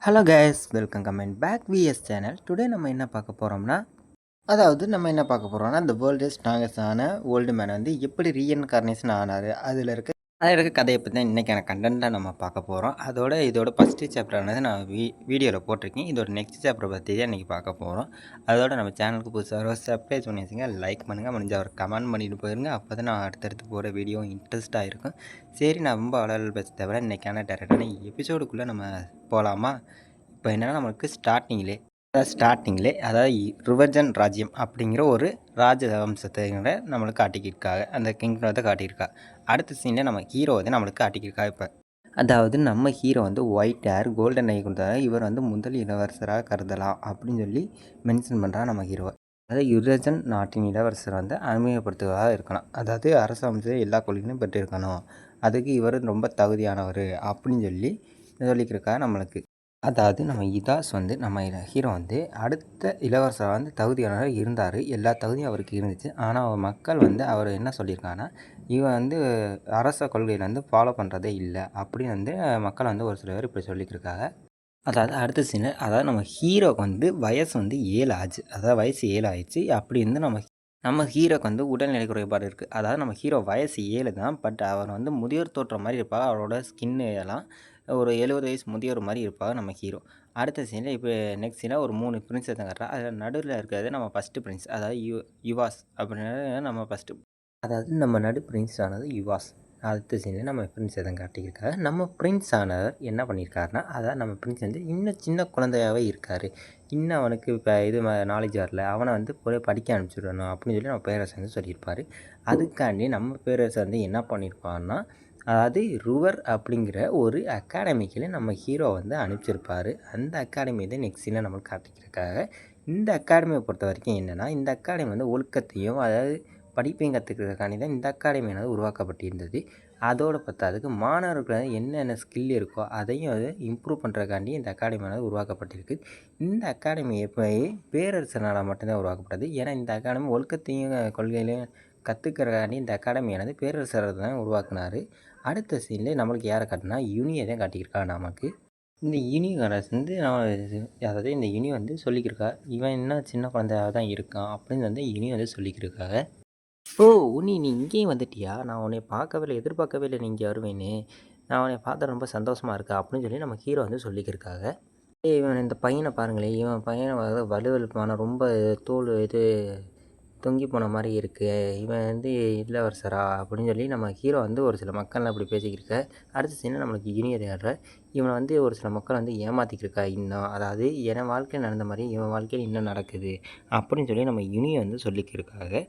Hello guys, welcome comment back VS channel. Today நம்ம என்ன பார்க்க போகிறோம்னா இந்த வேர்ல்டு ஸ்ட்ராங்கஸ்டான ஓல்டு மேன் வந்து எப்படி ரீஇன்கார்னேஷன் ஆனார், அதில் இருக்க கதையை பற்றி தான் இன்றைக்கான கண்டென்ட்டாக நம்ம பார்க்க போகிறோம். இதோட ஃபஸ்ட்டு சாப்டரானது நான் வீடியோவில் போட்டிருக்கேன். இதோட நெக்ஸ்ட் சாப்டர் பற்றி தான் இன்றைக்கி பார்க்க போகிறோம். அதோட நம்ம சேனலுக்கு புதுசாக சப்ஸ்கிரைப் பண்ணி வச்சுங்க, லைக் பண்ணுங்கள், முடிஞ்ச ஒரு கமெண்ட் பண்ணிட்டு போயிருங்க. அப்போ தான் நான் அடுத்தடுத்து போகிற வீடியோ இன்ட்ரெஸ்ட்டாக இருக்கும். சரி, நான் ரொம்ப அலல் பேச தவிர இன்றைக்கான டேரக்டான எபிசோடுக்குள்ளே நம்ம போகலாமா? இப்போ என்னென்னா நம்மளுக்கு ஸ்டார்டிங்லே அதாவது ரிவர்ஜன் ராஜ்யம் அப்படிங்கிற ஒரு ராஜவம்சத்தை நம்மளுக்கு காட்டிக்கிருக்காங்க. அந்த கிங்டத்தை காட்டியிருக்கா. அடுத்த சீனில் நம்ம ஹீரோ வந்து நம்மளுக்கு காட்டிக்கிருக்கா. இப்போ அதாவது நம்ம ஹீரோ வந்து ஒயிட் ஹேர் கோல்டன் ஐ கொடுத்தாரு. இவர் வந்து முதல் இளவரசராக கருதலாம் அப்படின்னு சொல்லி மென்ஷன் பண்ணுறா நம்ம ஹீரோவை. அதாவது யுரேஜன் நாட்டின் இளவரசர் வந்து அறிமுகப்படுத்துவதாக இருக்கணும். அதாவது அரசாங்கத்தில் எல்லா கொள்கையும் பெற்றிருக்கணும். அதுக்கு இவர் ரொம்ப தகுதியானவர் அப்படின்னு சொல்லி சொல்லிக்கிருக்கா நம்மளுக்கு. அதாவது நம்ம இதாஸ் வந்து நம்ம ஹீரோ வந்து அடுத்த இளவரசர் வந்து தகுதியானவர் இருந்தார். எல்லா தகுதியும் அவருக்கு இருந்துச்சு. ஆனால் மக்கள் வந்து அவர் என்ன சொல்லியிருக்காங்கன்னா, இவன் வந்து அரச கொள்கையில் வந்து ஃபாலோ பண்ணுறதே இல்லை அப்படின்னு வந்து மக்கள் வந்து ஒரு சில பேர் இப்படி சொல்லிக்கிருக்காங்க. அதாவது அடுத்த சீன், அதாவது நம்ம ஹீரோக்கு வந்து வயசு வந்து 7 ஆச்சு. அதாவது வயசு 7 ஆயிடுச்சு. அப்படி இருந்து நம்ம ஹீரோக்கு வந்து உடல்நிலை குறைபாடு இருக்குது. அதாவது நம்ம ஹீரோ வயசு 7 தான். பட் அவர் வந்து முதியோர் தோற்றம் மாதிரி இருப்பாங்க. அவரோட ஸ்கின்னு எல்லாம் ஒரு 70 வயசு முதியோர் மாதிரி இருப்பாங்க நம்ம ஹீரோ. அடுத்த சீனில் இப்போ நெக்ஸ்ட் சீனில் ஒரு 3 பிரின்ஸை தான் காட்டுறான். அதில் நடுவில் இருக்கிறது நம்ம ஃபஸ்ட்டு பிரின்ஸ், அதாவது யுவாஸ் அப்படின்னு நம்ம ஃபஸ்ட்டு, அதாவது நம்ம நடு பிரின்ஸ் ஆனது யுவாஸ். அடுத்த சீனில் நம்ம பிரின்ஸை தான் காட்டியிருக்காரு. நம்ம பிரின்ஸ் ஆனவர் என்ன பண்ணியிருக்காருன்னா, அதாவது நம்ம பிரின்ஸ் வந்து இன்னும் சின்ன குழந்தையாகவே இருக்கார். இன்னும் அவனுக்கு இப்போ நாலேஜ் வரல, அவனை வந்து போய் படிக்க அனுப்பிச்சுடணும் அப்படின்னு சொல்லி நம்ம பேரரசர் வந்து சொல்லியிருப்பார். அதுக்காண்டி நம்ம பேரரசர் வந்து என்ன பண்ணியிருப்பாருன்னா, அதாவது ருவர் அப்படிங்கிற ஒரு அகாடமிக்கில் நம்ம ஹீரோ வந்து அனுப்பிச்சிருப்பார். அந்த அகாடமி தான் நெக்ஸ்ட் சீனில் நம்மளுக்கு காட்டிக்கிறதுக்காக. இந்த அகாடமியை பொறுத்த வரைக்கும் என்னென்னா, இந்த அகாடமி வந்து ஒழுக்கத்தையும் அதாவது படிப்பையும் கற்றுக்கிறதுக்காண்டி தான் இந்த அகாடமியானது உருவாக்கப்பட்டிருந்தது. அதோடு பத்தாததுக்கு மாணவர்கள் என்னென்ன ஸ்கில் இருக்கோ அதையும் அது இம்ப்ரூவ் பண்ணுறதுக்காண்டி இந்த அகாடமியானது உருவாக்கப்பட்டிருக்கு. இந்த அகாடமி எப்போயே பேரரசனால் மட்டும்தான் உருவாக்கப்பட்டது. ஏன்னா இந்த அகாடமி ஒழுக்கத்தையும் கொள்கையிலையும் கற்றுக்கிறதுக்காண்டி இந்த அகாடமியானது பேரரசர் தான் உருவாக்குனார். அடுத்த சீனில் நம்மளுக்கு யாரை காட்டினா யுனியை தான் காட்டியிருக்காங்க நமக்கு. இந்த யுனிகாரஸ் வந்து அதாவது இந்த யுனி வந்து சொல்லிக்கிருக்கா, இவன் இன்னும் சின்ன குழந்தையாக தான் இருக்கான் அப்படின்னு வந்து யுனி வந்து சொல்லிக்கிருக்காங்க. ஓ! உன்னி நீ இங்கேயும் வந்துட்டியா? நான் உன்னைய பார்க்கவே இல்லை, எதிர்பார்க்கவே இல்லை நீ இங்கே வருவேன்னு. நான் உன்னைய பார்த்தா ரொம்ப சந்தோஷமா இருக்கேன் அப்படின்னு சொல்லி நம்ம ஹீரோ வந்து சொல்லிக்கிருக்காங்க. இவன் இந்த பையனை பாருங்களேன், இவன் பையனை வலுவழுப்பான ரொம்ப தோல் தொங்கி போன மாதிரி இருக்குது. இவன் வந்து இளவரசரா அப்படின்னு சொல்லி நம்ம ஹீரோ வந்து ஒரு சில மக்கள்லாம் இப்படி பேசிக்கிருக்க. அடுத்த சீனில் நம்மளுக்கு இனிய தேடுற இவனை வந்து ஒரு சில மக்கள் வந்து ஏமாற்றிக்கிருக்கா இன்னும். அதாவது என் வாழ்க்கையில் நடந்த மாதிரி இவன் வாழ்க்கையில் இன்னும் நடக்குது அப்படின்னு சொல்லி நம்ம யுனியை வந்து சொல்லிக்கிருக்காங்க.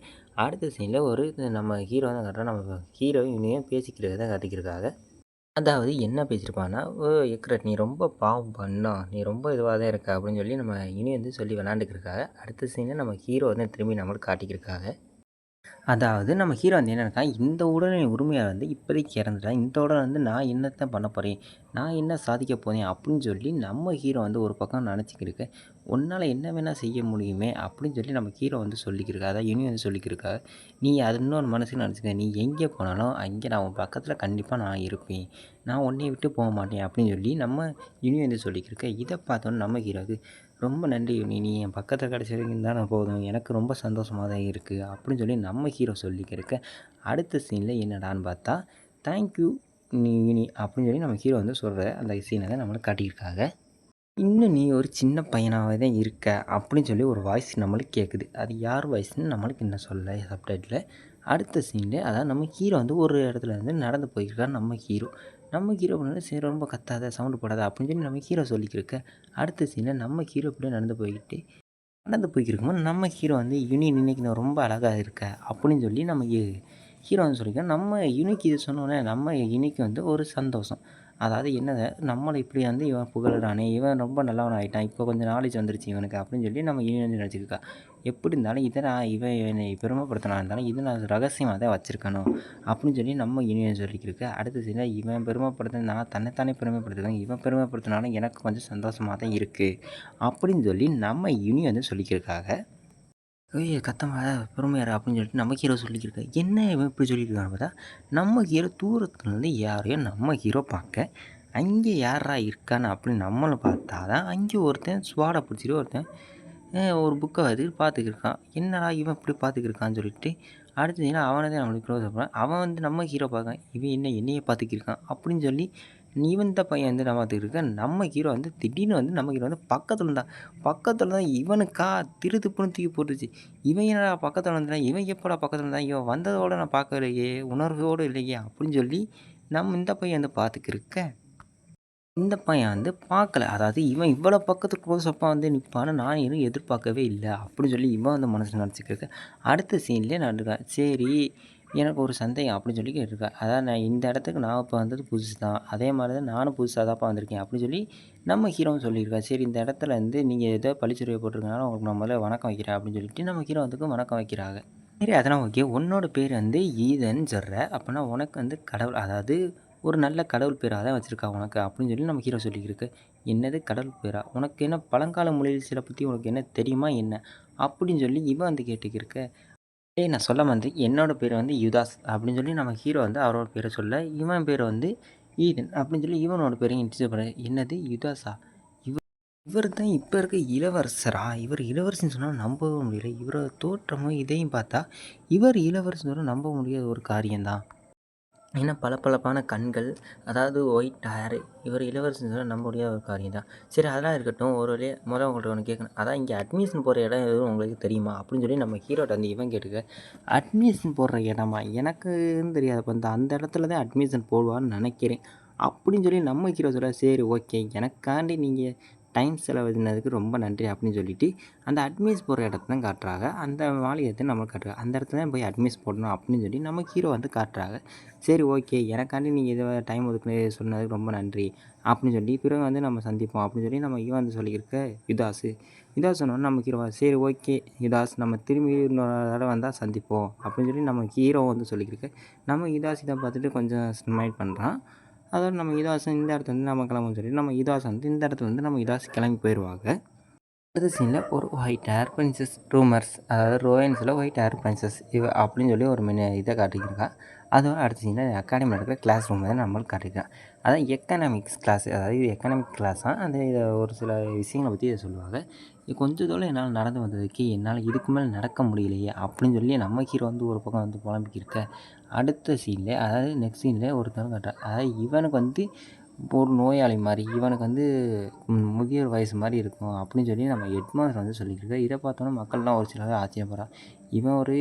அடுத்த சீனில் ஒரு நம்ம ஹீரோ தான் காட்டுறோம். நம்ம ஹீரோ யுனியும் பேசிக்கிறத தான் காட்டிக்கிருக்காங்க. அதாவது என்ன பேசியிருப்பான்னா, "ஓ எக்ரட் நீ ரொம்ப பாவம் பண்ணா, நீ ரொம்ப இதுவாக தான் இருக்க" அப்படின்னு சொல்லி நம்ம இனி வந்து சொல்லி விளாண்டுக்கிருக்காங்க. அடுத்த சீனில் நம்ம ஹீரோ வந்து திரும்பி நம்மளுக்கு காட்டிக்கிருக்காங்க. அதாவது நம்ம ஹீரோ வந்து என்ன நினைக்கிறான், இந்த உடலின் உரிமையாளர் வந்து இப்போதைக்கு இறந்துட்டான். இந்த உடலை வந்து நான் என்னத்த பண்ண போகிறேன், நான் என்ன சாதிக்க போகிறேன் அப்படின்னு சொல்லி நம்ம ஹீரோ வந்து ஒரு பக்கம் நினச்சிக்கிருக்க. உன்னால் என்ன வேணால் செய்ய முடியுமே அப்படின்னு சொல்லி நம்ம ஹீரோ வந்து சொல்லிக்கிருக்கா. அதான் இனி வந்து சொல்லிக்கிருக்கா, நீ அது இன்னொரு மனசுக்கு நினச்சிக்க, நீ எங்கே போனாலும் அங்கே நான் உன் பக்கத்தில் கண்டிப்பாக நான் இருப்பேன், நான் உன்னை விட்டு போக மாட்டேன் அப்படின்னு சொல்லி நம்ம இனி வந்து சொல்லிக்கிருக்க. இதை பார்த்தோன்னே நம்ம ஹீரோவுக்கு ரொம்ப நன்றி நீ என் பக்கத்தில் கிடச்சதுக்கு தானே போதும், எனக்கு ரொம்ப சந்தோஷமாக தான் இருக்குது அப்படின்னு சொல்லி நம்ம ஹீரோ சொல்லிக்கிருக்க. அடுத்த சீனில் என்னடான்னு பார்த்தா, தேங்க்யூ நீ அப்படின்னு சொல்லி நம்ம ஹீரோ வந்து சொல்கிற அந்த சீனை தான் நம்மளுக்கு காட்டியிருக்காங்க. இன்னும் நீ ஒரு சின்ன பையனாகவே தான் இருக்க அப்படின்னு சொல்லி ஒரு வாய்ஸ் நம்மளுக்கு கேட்குது. அது யார் வாய்ஸ்ன்னு நம்மளுக்கு இன்னும் சொல்லலை சப்டைட்டில். அடுத்த சீனில் அதாவது நம்ம ஹீரோ வந்து ஒரு இடத்துல வந்து நடந்து போயிருக்கார். நம்ம ஹீரோ பண்ணாலும் சரி ரொம்ப கத்தாத சவுண்டு போடாத அப்படின்னு சொல்லி நம்ம ஹீரோ சொல்லிக்கிருக்க. அடுத்த சீனில் நம்ம ஹீரோ இப்படியே நடந்து போய்க்கிருக்கும்போது நம்ம ஹீரோ வந்து யுனி இன்னைக்கு நான் ரொம்ப அழகாக இருக்க அப்படின்னு சொல்லி நம்ம ஹீரோ வந்து சொல்லியிருக்கேன். நம்ம யுனிக்கு இது சொன்னோன்னே நம்ம யுனிக்கு வந்து ஒரு சந்தோஷம். அதாவது என்னது நம்மளை இப்படி வந்து இவன் புகழுறானே, இவன் ரொம்ப நல்லவன் ஆகிட்டான், இப்போ கொஞ்சம் நாலேஜ் வந்துருச்சு இவனுக்கு அப்படின்னு சொல்லி நம்ம யுனி வந்து நினச்சிருக்கா. எப்படி இருந்தாலும் இதை நான் இவன் என்னை பெருமைப்படுத்தினா இருந்தாலும் இதை நான் ரகசியமாக தான் வச்சுருக்கணும் அப்படின்னு சொல்லி நம்ம யுனியன் சொல்லிக்கிருக்க. அடுத்த சீனில் இவன் பெருமைப்படுத்த நான் தன்னைத்தானே பெருமைப்படுத்துவேன், இவன் பெருமைப்படுத்தினாலும் எனக்கு கொஞ்சம் சந்தோஷமாக தான் இருக்குது அப்படின்னு சொல்லி நம்ம யுனி வந்து சொல்லிக்கிருக்காங்க. ஏய் கத்தமா பொறுமையாரு அப்படின்னு சொல்லிட்டு நம்ம ஹீரோ சொல்லிக்கிருக்க. என்ன இவன் இப்படி சொல்லியிருக்கான்னு பார்த்தா, நம்ம ஹீரோ தூரத்துலேருந்து யாரையோ நம்ம ஹீரோ பார்க்க அங்கே யாரா இருக்கான்னு அப்படின்னு நம்மளும் பார்த்தா தான் அங்கே ஒருத்தன் சுவாடை பிடிச்சிட்டு ஒருத்தன் ஒரு புக்கை வந்து பார்த்துக்கிருக்கான். என்னடா இவன் இப்படி பார்த்துக்கிருக்கான்னு சொல்லிட்டு அடுத்து ஏன்னா அவனை தான் நம்மளுக்கு க்ளோஸ் அப் அவன் வந்து நம்ம ஹீரோ பார்க்கான். இவன் என்ன என்னையே பார்த்துக்கிருக்கான் அப்படின்னு சொல்லி இவன் இந்த பையன் வந்து நான் பார்த்துக்கிருக்கேன். நம்ம ஹீரோ வந்து திடீர்னு வந்து நம்ம ஹீரோ வந்து பக்கத்தில் தான் இவனுக்கா திருப்புன்னு தூக்கி போட்டுருச்சு. இவன் என்னடா பக்கத்தில் இருந்தான், இவன் எப்படா பக்கத்தில் இருந்தான், இவன் வந்ததோடு நான் பார்க்கலையே, உணர்வோடு இல்லையே அப்படின்னு சொல்லி நம்ம இந்த பையன் வந்து பார்த்துக்கிருக்க இந்த பையன் வந்து பார்க்கல. அதாவது இவன் இவ்வளோ பக்கத்து க்ளோஸப்பா வந்து நிப்பான்னு நான் எதுவும் எதிர்பார்க்கவே இல்ல. அப்படின்னு சொல்லி இவன் வந்து மனசுல நெனச்சுக்கிருக்க. அடுத்த சீன்லயே நான் இருக்கேன். சரி எனக்கு ஒரு சந்தேகம் அப்படின்னு சொல்லி கேட்டிருக்கேன். அதான் நான் இந்த இடத்துக்கு நான் இப்போ வந்தது புதுசு தான். அதே மாரி தான் நானும் புதுசா தான்ப்பா வந்திருக்கேன் அப்படின்னு சொல்லி நம்ம ஹீரோவும் சொல்லியிருக்கான். சரி இந்த இடத்துல வந்து நீங்க ஏதோ பழிச்சுரைய போட்டிருக்கனால உங்களுக்கு நான் முதல்ல வணக்கம் வைக்கிறேன் அப்படின்னு சொல்லிட்டு நம்ம ஹீரோ வந்துக்கு வணக்கம் வைக்கிறாங்க. சரி அதெல்லாம் ஓகே. உன்னோட பேர் வந்து ஈதன் சொல்ற. அப்பன்னா உனக்கு வந்து கடவுள் அதாவது ஒரு நல்ல கடவுள் பேரா தான் வச்சிருக்கா உனக்கு அப்படின்னு சொல்லி நம்ம ஹீரோ சொல்லிக்கிருக்கு. என்னது கடவுள் பேரா? உனக்கு என்ன பழங்கால மொழிகள் சில பத்தி உனக்கு என்ன தெரியுமா என்ன? அப்படின்னு சொல்லி இவன் வந்து கேட்டுக்கிருக்க. ஏய் நான் சொல்ல மறந்தேன். என்னோட பேர் வந்து யுதாஸ் அப்படின்னு சொல்லி நம்ம ஹீரோ வந்து அவரோட பேர சொல்ல, இவன் பேர் வந்து ஈதன் அப்படின்னு சொல்லி இவனோட பேரையும் இன்ட்ரடியூஸ் பண்ண. என்னது யுதாஸா? இவர் தான் இப்ப இருக்க இளவரசரா? இவர் இளவரசன்னு சொன்னா நம்பவே முடியல. இவரோட தோற்றமும் இதையும் பார்த்தா, இவர் இளவரசன்னு சொன்னா நம்ப முடியாத ஒரு காரியம் தான். ஏன்னா பளபளப்பான கண்கள், அதாவது ஒயிட் ஹேரு. இவர் இளவரசன்னு சொன்னா நம்ப முடியாத ஒரு காரியம் தான். சரி அதெல்லாம் இருக்கட்டும். ஒரு வழியா மொதல்ல உங்கள்ட்ட ஒண்ணு கேட்கணும். அதான் இங்கே அட்மிஷன் போடுற இடம் எதுவும் உங்களுக்கு தெரியுமா? அப்படின்னு சொல்லி நம்ம ஹீரோட்ட வந்து இவன் கேட்டுக்க. அட்மிஷன் போடுற இடமா? எனக்குன்னு தெரியாதுப்பா. அந்த இடத்துல தான் அட்மிஷன் போடுவான்னு நெனைக்கிறேன். அப்படின்னு சொல்லி நம்ம ஹீரோ சொல்றாரு. சரி ஓகே. எனக்காண்டி நீங்க டைம் செலவிடுனதுக்கு ரொம்ப நன்றி அப்படின்னு சொல்லிட்டு, அந்த அட்மிஸ் போடுற இடத்த தான் காட்டுறாங்க. அந்த மாளிகைத்த நம்மளுக்கு காட்டுறாங்க. அந்த இடத்துல தான் போய் அட்மிஸ் போடணும் அப்படின்னு சொல்லி நம்ம ஹீரோ வந்து காட்டுறாங்க. சரி ஓகே. எனக்காண்டி நீங்க இத டைம் ஒதுக்குனது சொன்னதுக்கு ரொம்ப நன்றி. அப்படின்னு சொல்லி பிறகு வந்து நம்ம சந்திப்போம் அப்படின்னு சொல்லி நம்ம இவன் வந்து சொல்லியிருக்க யுதாசு. யுதாஸ் சொன்னோனே நம்ம ஹீரோ சரி ஓகே யுதாஸ் நம்ம திரும்பி இன்னொரு தடவ வந்தா சந்திப்போம் அப்படின்னு சொல்லி நம்ம ஹீரோ வந்து சொல்லியிருக்க. நம்ம யுதாஸ் இத பார்த்துட்டு கொஞ்சம் ஸ்மைல் பண்றான். அதோட நம்ம யுதாஸ் இந்த இடத்துல வந்து நம்ம கிளம்புவோம்னு சொல்லி நம்ம யுதாஸ் வந்து இந்த இடத்துல வந்து நம்ம யுதாஸ் கிளம்பி போயிருவாங்க. அடுத்த சீனில் ஒரு ஒயிட் ஹேர் பிரின்சஸ் ரூமர்ஸ் அதாவது ரோயன்ஸில் ஒயிட் ஹேர் பிரின்சஸ் அப்படின்னு சொல்லி ஒரு இதை காட்டிக்கிருக்கா. அதோட அடுத்த சீனில் அகாடமியில் இருக்கிற கிளாஸ் ரூம் தான் நம்மளுக்கு காட்டியிருக்கான். அதான் எக்கனாமிக்ஸ் கிளாஸ் அதாவது இது எக்கனாமிக் கிளாஸாக அந்த இதை ஒரு சில விஷயங்களை பற்றி இதை சொல்லுவாங்க. இது கொஞ்சம் தூரம் என்னால் நடந்து வந்ததுக்கு என்னால் இதுக்கு மேலே நடக்க முடியலையே அப்படின்னு சொல்லி நம்ம ஹீரோ வந்து ஒரு பக்கம் வந்து புலம்பிக்கிருக்க. அடுத்த சீனில் அதாவது நெக்ஸ்ட் சீனில் ஒருத்தவங்க காட்டுறான். அதாவது இவனுக்கு வந்து ஒரு நோயாளி மாதிரி இவனுக்கு வந்து முதியோர் வயசு மாதிரி இருக்கும் அப்படின்னு சொல்லி நம்ம ஹெட்மாஸ்டர் வந்து சொல்லியிருக்காரு. இதை பார்த்தோன்னா மக்கள்லாம் ஒரு சிலர் ஆச்சரியப்படுறான். இவன் ஒரு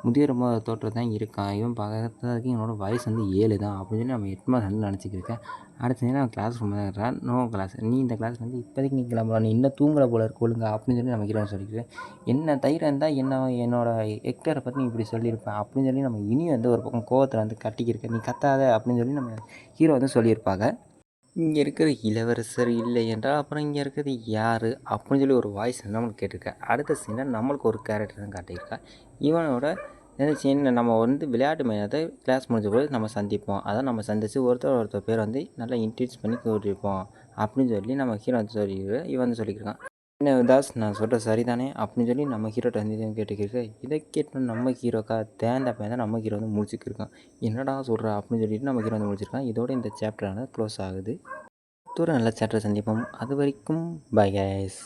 முதியோர் தோற்றம் தான் இருக்கான். இவன் பார்க்கறதுக்கு இவனோட வயசு வந்து 7 தான் அப்படின்னு சொல்லி நம்ம ஹெட்மாஸ்டர் வந்து நினச்சிக்கிருக்கேன். அடுத்த நான் கிளாஸ் ரூம் தான் நோ கிளாஸ் நீ இந்த கிளாஸ் வந்து இப்போதைக்கு நீ கிளம்பலாம் நீ இன்னும் தூங்கலை போல இருக்கு ஒழுங்கா அப்படின்னு சொல்லி நம்ம ஹீரோ சொல்லியிருக்கேன். என்ன தைரியம் இருந்தால் என்னோட ஹெக்டரை பற்றி நீ இப்படி சொல்லியிருப்பேன் அப்படின்னு சொல்லி நம்ம இனி வந்து ஒரு பக்கம் கோவத்தில் வந்து கட்டிக்கிருக்க நீ கத்தாத அப்படின்னு சொல்லி நம்ம ஹீரோ வந்து சொல்லியிருப்பாங்க. இங்கே இருக்கிற இளவரசர் இல்லை என்றால் அப்புறம் இங்கே இருக்கிறது யார் அப்படின்னு சொல்லி ஒரு வாய்ஸ் நம்மளுக்கு கேட்டிருக்கேன். அடுத்த சீனில் நம்மளுக்கு ஒரு கேரக்டர் தான் காட்டியிருக்கா. இவனோட சீனில் நம்ம வந்து விளையாட்டு மையத்தை கிளாஸ் முடிஞ்ச போது நம்ம சந்திப்போம். அதான் நம்ம சந்தித்து ஒருத்தர் பேர் வந்து நல்லா இன்ட்ரடியூஸ் பண்ணி கூட்டியிருப்போம் அப்படின்னு சொல்லி நம்ம ஹீரோ வந்து இவன் வந்து சொல்லியிருக்கான். என்ன தாஸ் நான் சொல்கிற சரிதானே அப்படின்னு சொல்லி நம்ம ஹீரோட்ட வந்து கேட்டுக்கிருக்கு. இதை கேட்டு நம்ம ஹீரோக்கா தேந்த பையன் நம்ம ஹீரோ வந்து முடிச்சுக்கிருக்கான். என்னடா சொல்கிற அப்படின்னு சொல்லிட்டு நம்ம ஹீரோ வந்து முடிச்சிருக்கான். இதோட இந்த சாப்டரான க்ளோஸ் ஆகுது. ஒரு நல்ல சாப்டர் சந்திப்போம். அது வரைக்கும் பை கைஸ்.